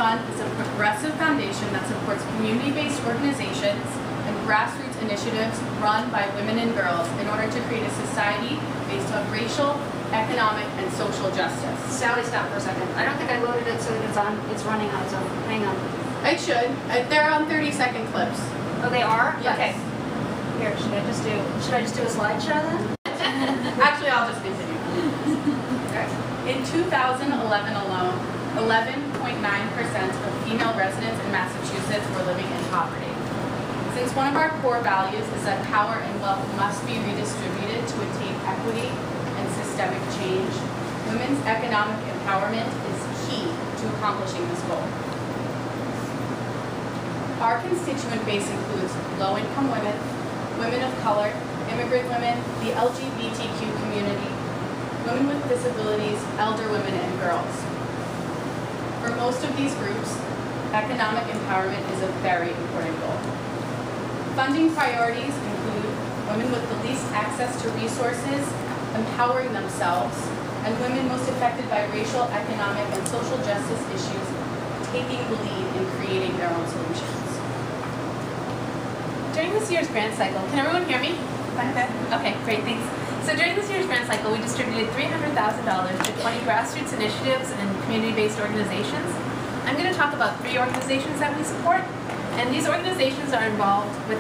Fund is a progressive foundation that supports community-based organizations and grassroots initiatives run by women and girls in order to create a society based on racial, economic, and social justice. Sally, stop for a second. I don't think I loaded it so that it's running on its own. Hang on. I should. They're on 30-second clips. Oh, they are? Yes. Okay. Here, should I just do a slideshow then? Actually, I'll just continue. Okay. In 2011 alone, 11.9% of female residents in Massachusetts were living in poverty. Since one of our core values is that power and wealth must be redistributed to attain equity and systemic change, women's economic empowerment is key to accomplishing this goal. Our constituent base includes low-income women, women of color, immigrant women, the LGBTQ community, women with disabilities, elder women, and girls. For most of these groups, economic empowerment is a very important goal. Funding priorities include women with the least access to resources, empowering themselves, and women most affected by racial, economic, and social justice issues taking the lead in creating their own solutions. During this year's grant cycle, can everyone hear me? Okay, great, thanks. So during this year's grant cycle, we distributed $300,000 to 20 grassroots initiatives and community-based organizations. I'm going to talk about 3 organizations that we support, and these organizations are involved with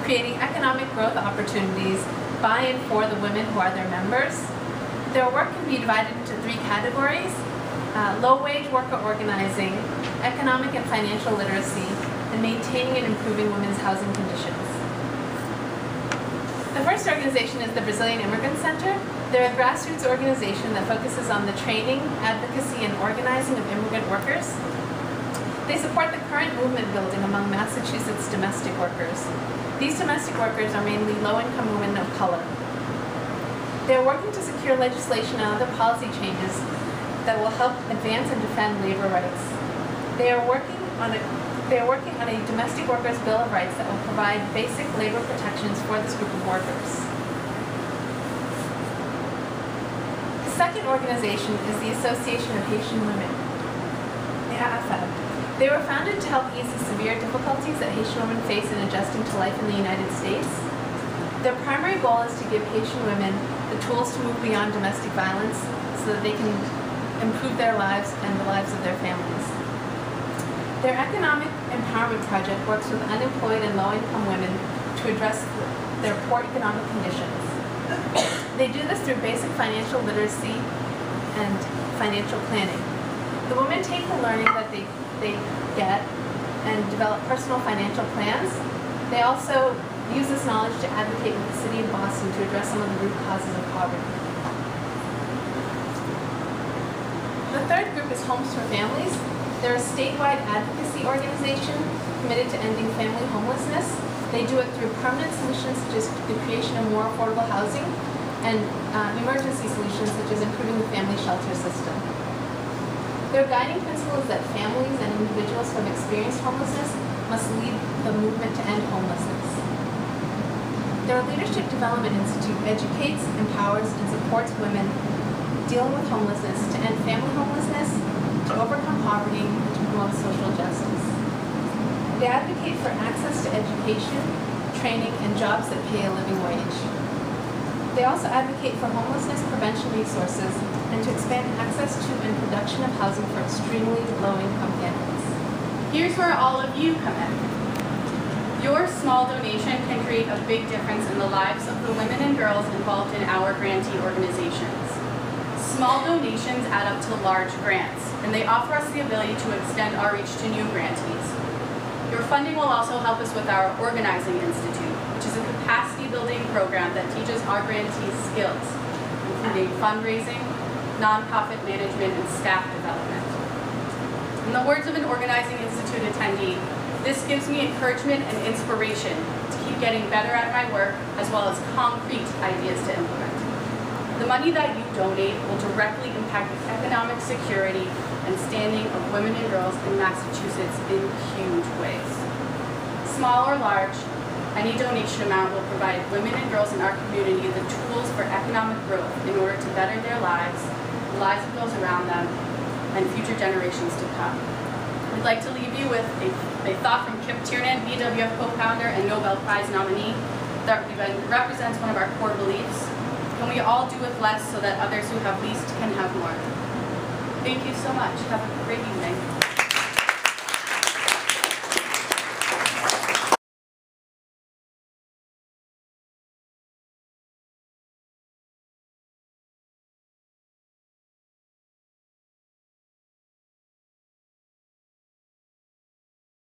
creating economic growth opportunities by and for the women who are their members. Their work can be divided into 3 categories: low-wage worker organizing, economic and financial literacy, and maintaining and improving women's housing conditions. The first organization is the Brazilian Immigrant Center. They're a grassroots organization that focuses on the training, advocacy, and organizing of immigrant workers. They support the current movement building among Massachusetts domestic workers. These domestic workers are mainly low-income women of color. They're working to secure legislation and other policy changes that will help advance and defend labor rights. They are working on a domestic workers' bill of rights that will provide basic labor protections for this group of workers. The second organization is the Association of Haitian Women, the AFAB. They were founded to help ease the severe difficulties that Haitian women face in adjusting to life in the United States. Their primary goal is to give Haitian women the tools to move beyond domestic violence so that they can improve their lives and the lives of their families. Their economic empowerment project works with unemployed and low-income women to address their poor economic conditions. They do this through basic financial literacy and financial planning. The women take the learning that they get and develop personal financial plans. They also use this knowledge to advocate with the City of Boston to address some of the root causes of poverty. The third group is Homes for Families. They're a statewide advocacy organization committed to ending family homelessness. They do it through permanent solutions such as the creation of more affordable housing and emergency solutions such as improving the family shelter system. Their guiding principle is that families and individuals who have experienced homelessness must lead the movement to end homelessness. Their Leadership Development Institute educates, empowers, and supports women dealing with homelessness to end family homelessness, to overcome poverty, and to promote social justice. They advocate for access to education, training, and jobs that pay a living wage. They also advocate for homelessness prevention resources and to expand access to and production of housing for extremely low-income families. Here's where all of you come in. Your small donation can create a big difference in the lives of the women and girls involved in our grantee organizations. Small donations add up to large grants, and they offer us the ability to extend our reach to new grantees. Your funding will also help us with our Organizing Institute, which is a capacity-building program that teaches our grantees skills, including fundraising, nonprofit management, and staff development. In the words of an Organizing Institute attendee, this gives me encouragement and inspiration to keep getting better at my work, as well as concrete ideas to implement. The money that you donate will directly impact the economic security and standing of women and girls in Massachusetts in huge ways. Small or large, any donation amount will provide women and girls in our community the tools for economic growth in order to better their lives, the lives of those around them, and future generations to come. We'd like to leave you with a thought from Kip Tiernan, BWF co-founder and Nobel Prize nominee, that represents one of our core beliefs. Can we all do with less so that others who have least can have more? Thank you so much. Have a great evening.